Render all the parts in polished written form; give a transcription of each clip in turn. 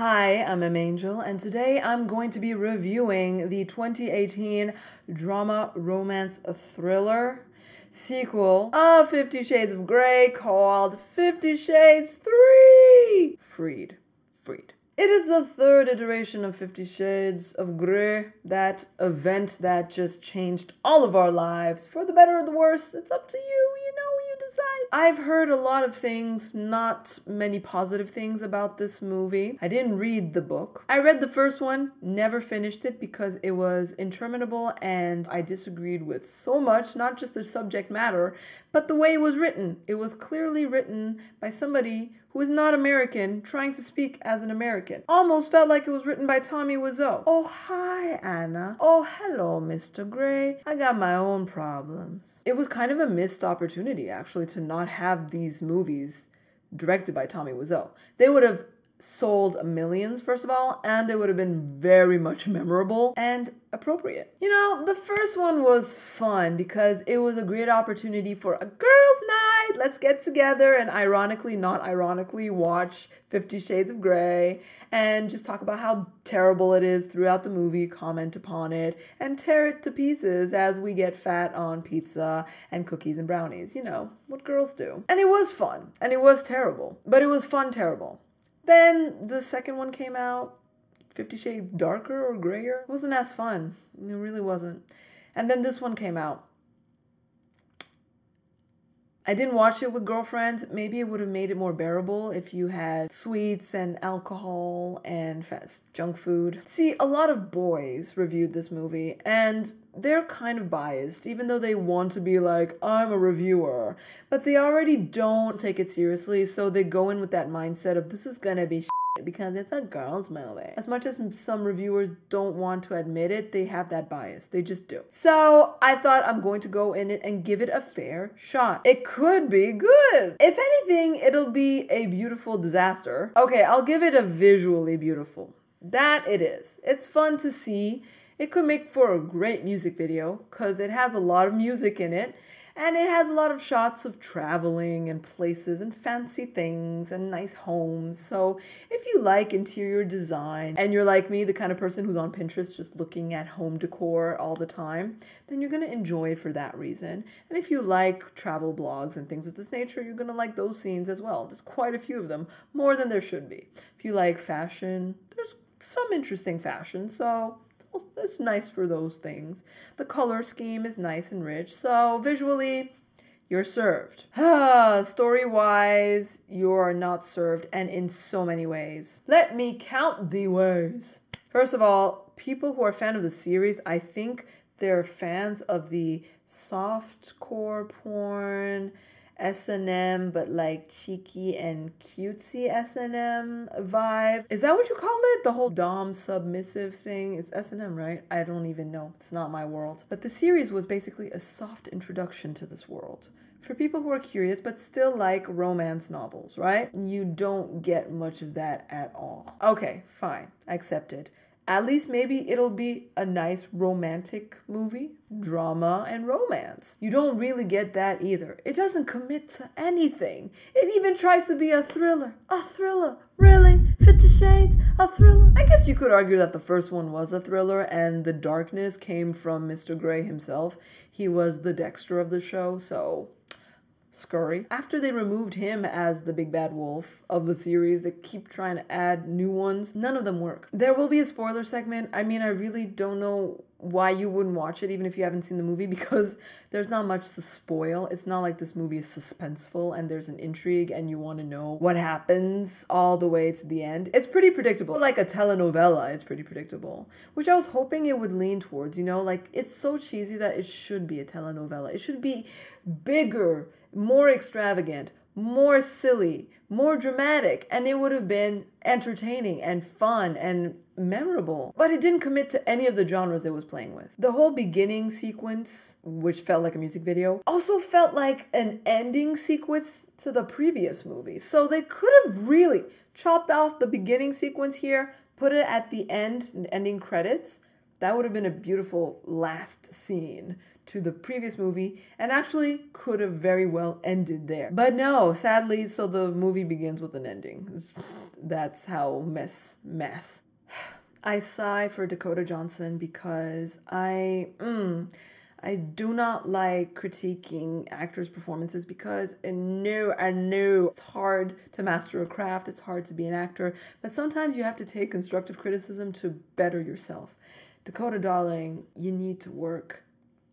Hi, I'm Angel, and today I'm going to be reviewing the 2018 drama romance thriller sequel of 50 Shades of Grey called 50 Shades 3 Freed. It is the third iteration of 50 Shades of Grey, that event that just changed all of our lives, for the better or the worse. It's up to you, you decide. I've heard a lot of things, not many positive things about this movie. I didn't read the book. I read the first one, never finished it because it was interminable and I disagreed with so much, not just the subject matter, but the way it was written. It was clearly written by somebody who is not American, trying to speak as an American. Almost felt like it was written by Tommy Wiseau. Oh, hi, Anna. Oh, hello, Mr. Grey. I got my own problems. It was kind of a missed opportunity, actually, to not have these movies directed by Tommy Wiseau. They would have sold millions, first of all, and they would have been very much memorable and appropriate. You know, the first one was fun because it was a great opportunity for a girls' night. Let's get together and ironically, not ironically, watch 50 Shades of Grey and just talk about how terrible it is throughout the movie, comment upon it, and tear it to pieces as we get fat on pizza and cookies and brownies. You know, what girls do. And it was fun, and it was terrible, but it was fun terrible. Then the second one came out, 50 Shades Darker or Grayer. It wasn't as fun. It really wasn't. And then this one came out. I didn't watch it with girlfriends. Maybe it would have made it more bearable if you had sweets and alcohol and junk food. See, a lot of boys reviewed this movie and they're kind of biased, even though they want to be like, I'm a reviewer. But they already don't take it seriously, so they go in with that mindset of this is gonna be because it's a girl's movie. As much as some reviewers don't want to admit it, they have that bias. They just do. So I thought I'm going to go in it and give it a fair shot. It could be good. If anything, it'll be a beautiful disaster. Okay, I'll give it a visually beautiful. That it is. It's fun to see. It could make for a great music video because it has a lot of music in it. And it has a lot of shots of traveling and places and fancy things and nice homes. So if you like interior design and you're like me, the kind of person who's on Pinterest just looking at home decor all the time, then you're going to enjoy it for that reason. And if you like travel blogs and things of this nature, you're going to like those scenes as well. There's quite a few of them, more than there should be. If you like fashion, there's some interesting fashion. So it's nice for those things. The color scheme is nice and rich, so visually, you're served. Story-wise, you're not served, and in so many ways. Let me count the ways. First of all, people who are a fan of the series, I think they're fans of the softcore porn, S&M, but like cheeky and cutesy S&M vibe. Is that what you call it? The whole dom submissive thing? It's S&M, right? I don't even know. It's not my world. But the series was basically a soft introduction to this world. For people who are curious but still like romance novels, right? You don't get much of that at all. Okay, fine. Accepted. At least maybe it'll be a nice romantic movie, drama and romance. You don't really get that either. It doesn't commit to anything. It even tries to be a thriller. A thriller? Really? 50 Shades? A thriller? I guess you could argue that the first one was a thriller and the darkness came from Mr. Grey himself. He was the Dexter of the show, so scurry. After they removed him as the big bad wolf of the series, they keep trying to add new ones. None of them work. There will be a spoiler segment. I mean, I really don't know why you wouldn't watch it even if you haven't seen the movie because there's not much to spoil. It's not like this movie is suspenseful and there's an intrigue and you want to know what happens all the way to the end. It's pretty predictable. Like a telenovela, it's pretty predictable, which I was hoping it would lean towards, you know, like it's so cheesy that it should be a telenovela. It should be bigger, more extravagant, more silly, more dramatic, and it would have been entertaining and fun and memorable. But it didn't commit to any of the genres it was playing with. The whole beginning sequence, which felt like a music video, also felt like an ending sequence to the previous movie. So they could have really chopped off the beginning sequence here, put it at the end, ending credits. That would have been a beautiful last scene to the previous movie and actually could have very well ended there. But no, sadly, so the movie begins with an ending. That's how mess. I sigh for Dakota Johnson because I do not like critiquing actors' performances because I know it's hard to master a craft, it's hard to be an actor, but sometimes you have to take constructive criticism to better yourself. Dakota, darling, you need to work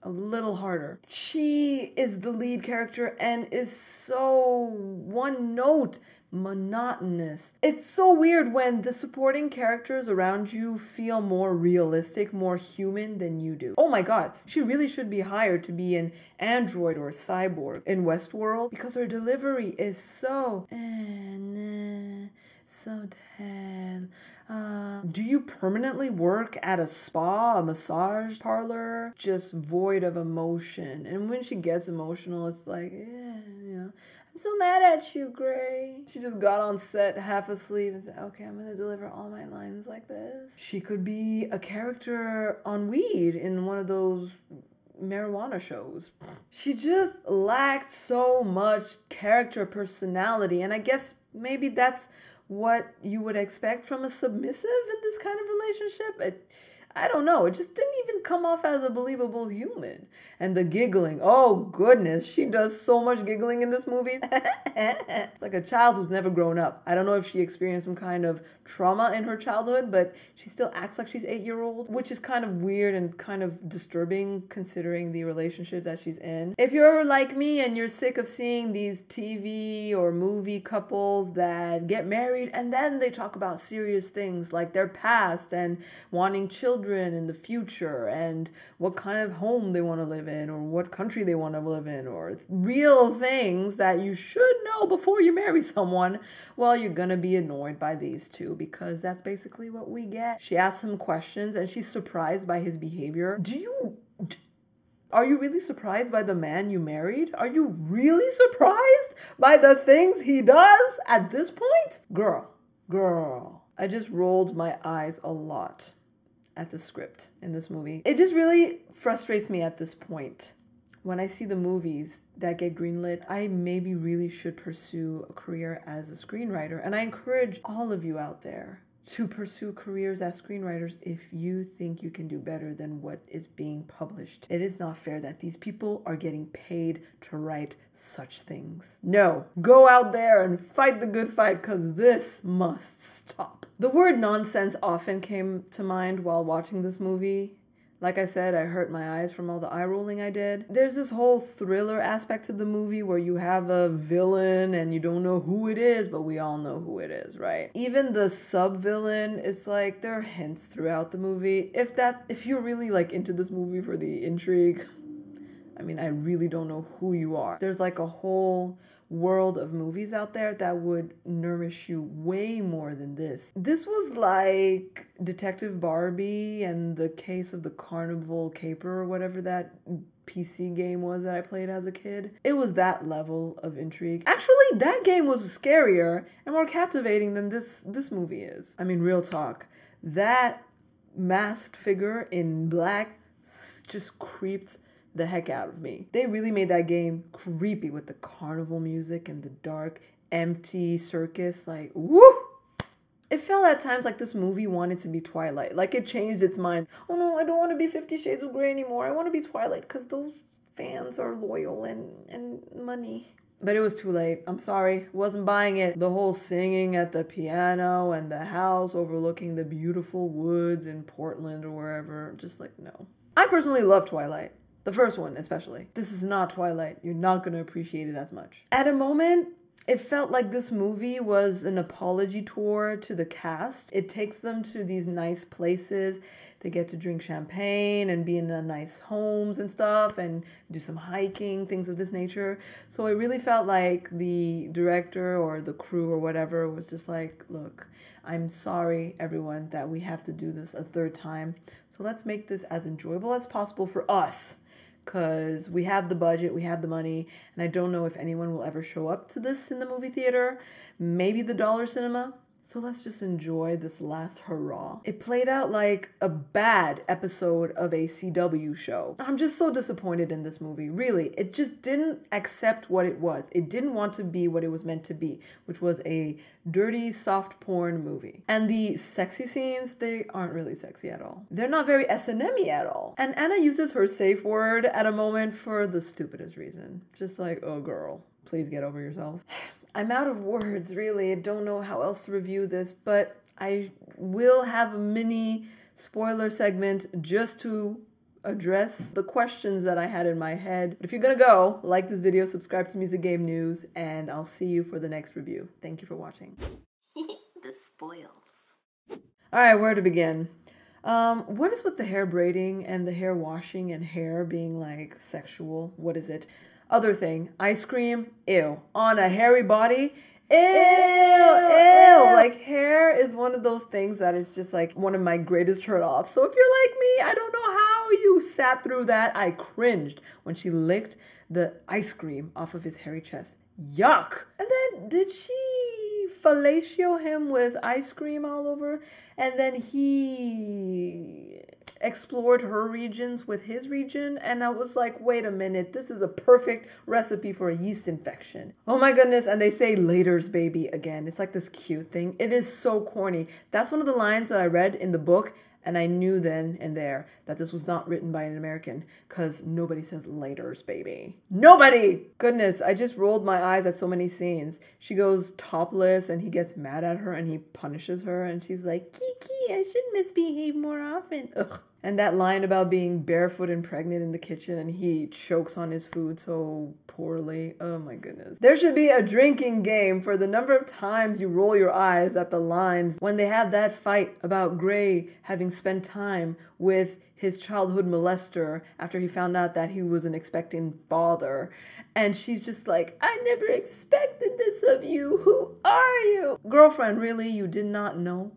a little harder. She is the lead character and is so one note, monotonous. It's so weird when the supporting characters around you feel more realistic, more human than you do. Oh my god, she really should be hired to be an android or a cyborg in Westworld because her delivery is so so dead. Do you permanently work at a spa, a massage parlor, just void of emotion? And when she gets emotional, it's like, I'm so mad at you, Gray. She just got on set half asleep and said, okay, I'm gonna deliver all my lines like this. She could be a character on weed in one of those marijuana shows. She just lacked so much character personality, and I guess maybe that's what you would expect from a submissive in this kind of relationship. I don't know. It just didn't even come off as a believable human. And the giggling. Oh, goodness. She does so much giggling in this movie. It's like a child who's never grown up. I don't know if she experienced some kind of trauma in her childhood, but she still acts like she's 8-year-old, which is kind of weird and kind of disturbing considering the relationship that she's in. If you're like me and you're sick of seeing these TV or movie couples that get married and then they talk about serious things like their past and wanting children in the future and what kind of home they want to live in or what country they want to live in or real things that you should know before you marry someone, well, you're gonna be annoyed by these two because that's basically what we get. She asks him questions and she's surprised by his behavior. Are you really surprised by the man you married? Are you really surprised by the things he does at this point? Girl, I just rolled my eyes a lot at the script in this movie. It just really frustrates me at this point. When I see the movies that get greenlit, I maybe really should pursue a career as a screenwriter. And I encourage all of you out there to pursue careers as screenwriters if you think you can do better than what is being published. It is not fair that these people are getting paid to write such things. No, go out there and fight the good fight because this must stop. The word nonsense often came to mind while watching this movie. Like I said, I hurt my eyes from all the eye rolling I did. There's this whole thriller aspect to the movie where you have a villain and you don't know who it is, but we all know who it is, right? Even the sub-villain, it's like there are hints throughout the movie. If you're really like into this movie for the intrigue, I mean, I really don't know who you are. There's like a whole world of movies out there that would nourish you way more than this. This was like Detective Barbie and the Case of the Carnival Caper or whatever that PC game was that I played as a kid. It was that level of intrigue. Actually, that game was scarier and more captivating than this movie is. I mean, real talk. That masked figure in black just creeped the heck out of me. They really made that game creepy with the carnival music and the dark, empty circus. Like, woo! It felt at times like this movie wanted to be Twilight. Like it changed its mind. Oh no, I don't want to be 50 Shades of Grey anymore. I want to be Twilight because those fans are loyal and money. But it was too late. I'm sorry. Wasn't buying it. The whole singing at the piano and the house overlooking the beautiful woods in Portland or wherever. Just like, no. I personally love Twilight. The first one, especially. This is not Twilight. You're not going to appreciate it as much. At a moment, it felt like this movie was an apology tour to the cast. It takes them to these nice places. They get to drink champagne and be in nice homes and stuff and do some hiking, things of this nature. So it really felt like the director or the crew or whatever was just like, look, I'm sorry, everyone, that we have to do this a third time. So let's make this as enjoyable as possible for us. Because we have the budget, we have the money, and I don't know if anyone will ever show up to this in the movie theater. Maybe the Dollar Cinema. So let's just enjoy this last hurrah. It played out like a bad episode of a CW show. I'm just so disappointed in this movie. Really, it just didn't accept what it was. It didn't want to be what it was meant to be, which was a dirty, soft porn movie. And the sexy scenes, they aren't really sexy at all. They're not very S&M-y at all. And Anna uses her safe word at a moment for the stupidest reason. Just like, oh girl, please get over yourself. I'm out of words, really. I don't know how else to review this, but I will have a mini spoiler segment just to address the questions that I had in my head. But if you're gonna go, like this video, subscribe to Music Game News, and I'll see you for the next review. Thank you for watching. The spoils. All right, where to begin? What is with the hair braiding and the hair washing and hair being like sexual? What is it? Other thing, ice cream, ew. On a hairy body, ew, ew. Like hair is one of those things that is just like one of my greatest turn-offs. So if you're like me, I don't know how you sat through that. I cringed when she licked the ice cream off of his hairy chest. Yuck. And then did she fellatio him with ice cream all over? And then he explored her regions with his region, and I was like, wait a minute, this is a perfect recipe for a yeast infection. Oh my goodness. And they say laters baby again. It's like this cute thing. It is so corny. That's one of the lines that I read in the book, and I knew then and there that this was not written by an American, because nobody says laters baby. Nobody! Goodness, I just rolled my eyes at so many scenes. She goes topless and he gets mad at her and he punishes her and she's like, Kiki, I should misbehave more often. Ugh. And that line about being barefoot and pregnant in the kitchen and he chokes on his food so poorly. Oh my goodness. There should be a drinking game for the number of times you roll your eyes at the lines when they have that fight about Gray having spent time with his childhood molester after he found out that he was an expectant father. And she's just like, I never expected this of you. Who are you? Girlfriend, really? You did not know?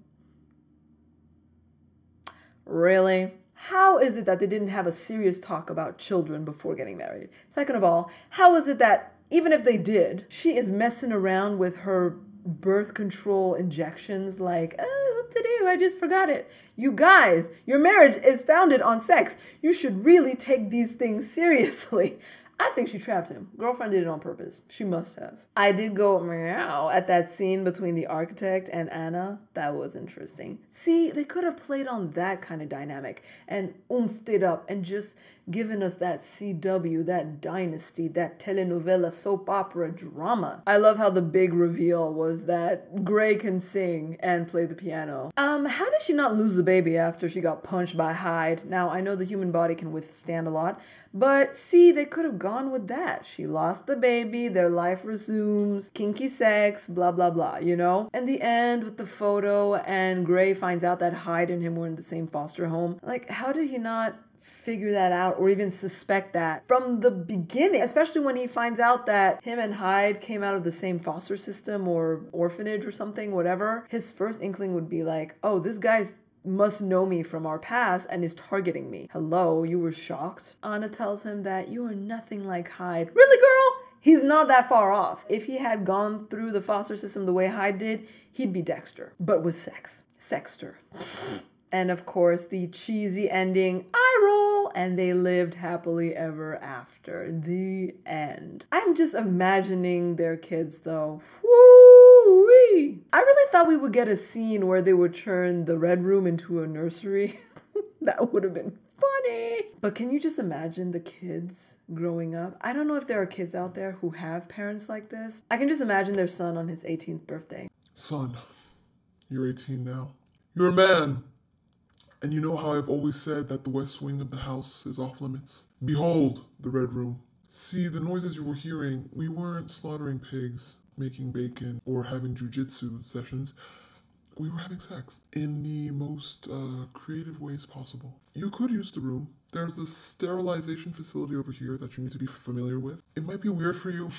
Really? How is it that they didn't have a serious talk about children before getting married? Second of all, how is it that even if they did, she is messing around with her birth control injections like, oh, what to do? I just forgot it. You guys, your marriage is founded on sex. You should really take these things seriously. I think she trapped him. Girlfriend did it on purpose. She must have. I did go meow at that scene between the architect and Anna. That was interesting. See, they could have played on that kind of dynamic and oomphed it up and just given us that CW, that dynasty, that telenovela soap opera drama. I love how the big reveal was that Gray can sing and play the piano. How did she not lose the baby after she got punched by Hyde? Now, I know the human body can withstand a lot, but see, they could have gone with that. She lost the baby, their life resumes, kinky sex, blah, blah, blah, you know? And the end with the photo and Gray finds out that Hyde and him were in the same foster home. Like, how did he not figure that out or even suspect that from the beginning, especially when he finds out that him and Hyde came out of the same foster system or orphanage or something, whatever? His first inkling would be like, oh, this guy's must know me from our past and is targeting me. Hello, you were shocked? Anna tells him that you are nothing like Hyde. Really, girl? He's not that far off. If he had gone through the foster system the way Hyde did, he'd be Dexter, but with sex. Sexter. And of course, the cheesy ending, eye roll, and they lived happily ever after. The end. I'm just imagining their kids though. Woo-wee. I really thought we would get a scene where they would turn the red room into a nursery. That would have been funny. But can you just imagine the kids growing up? I don't know if there are kids out there who have parents like this. I can just imagine their son on his 18th birthday. Son, you're 18 now. You're a man. And you know how I've always said that the west wing of the house is off limits? Behold the red room. See, the noises you were hearing, we weren't slaughtering pigs, making bacon, or having jujitsu sessions. We were having sex in the most creative ways possible. You could use the room. There's this sterilization facility over here that you need to be familiar with. It might be weird for you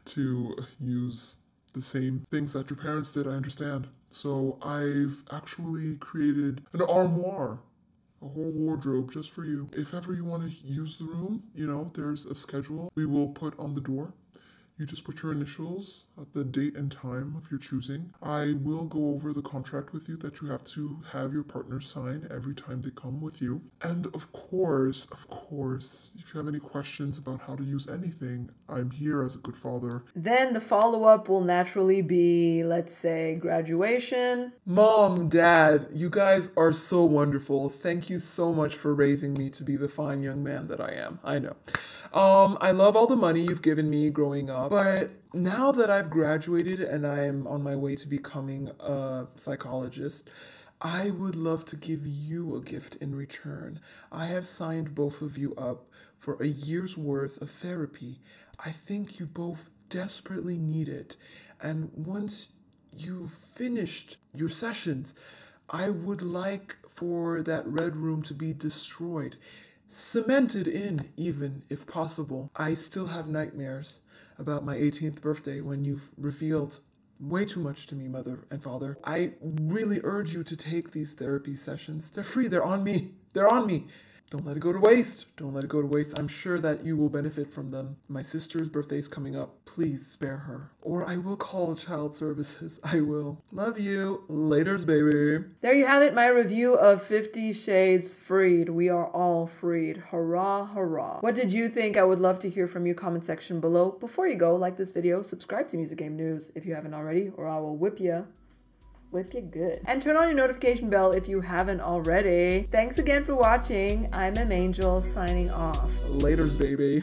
to use the same things that your parents did, I understand. So I've actually created an armoire, a whole wardrobe just for you. If ever you want to use the room, you know, there's a schedule we will put on the door. You just put your initials, the date and time of your choosing. I will go over the contract with you that you have to have your partner sign every time they come with you. And of course, if you have any questions about how to use anything, I'm here as a good father. Then the follow-up will naturally be, let's say, graduation. Mom, Dad, you guys are so wonderful. Thank you so much for raising me to be the fine young man that I am. I know. I love all the money you've given me growing up, but now that I've graduated and I'm on my way to becoming a psychologist, I would love to give you a gift in return. I have signed both of you up for a year's worth of therapy. I think you both desperately need it. And once you've finished your sessions, I would like for that red room to be destroyed. Cemented in, even, if possible. I still have nightmares about my 18th birthday when you've revealed way too much to me, Mother and Father. I really urge you to take these therapy sessions. They're free. They're on me. They're on me. Don't let it go to waste. Don't let it go to waste. I'm sure that you will benefit from them. My sister's birthday is coming up. Please spare her. Or I will call child services. I will. Love you. Laters, baby. There you have it, my review of 50 Shades Freed. We are all freed. Hurrah, hurrah. What did you think? I would love to hear from you. Comment section below. Before you go, like this video, subscribe to Music Game News if you haven't already, or I will whip you. Whip you good. And turn on your notification bell if you haven't already. Thanks again for watching. I'm M Angel signing off. Laters, baby.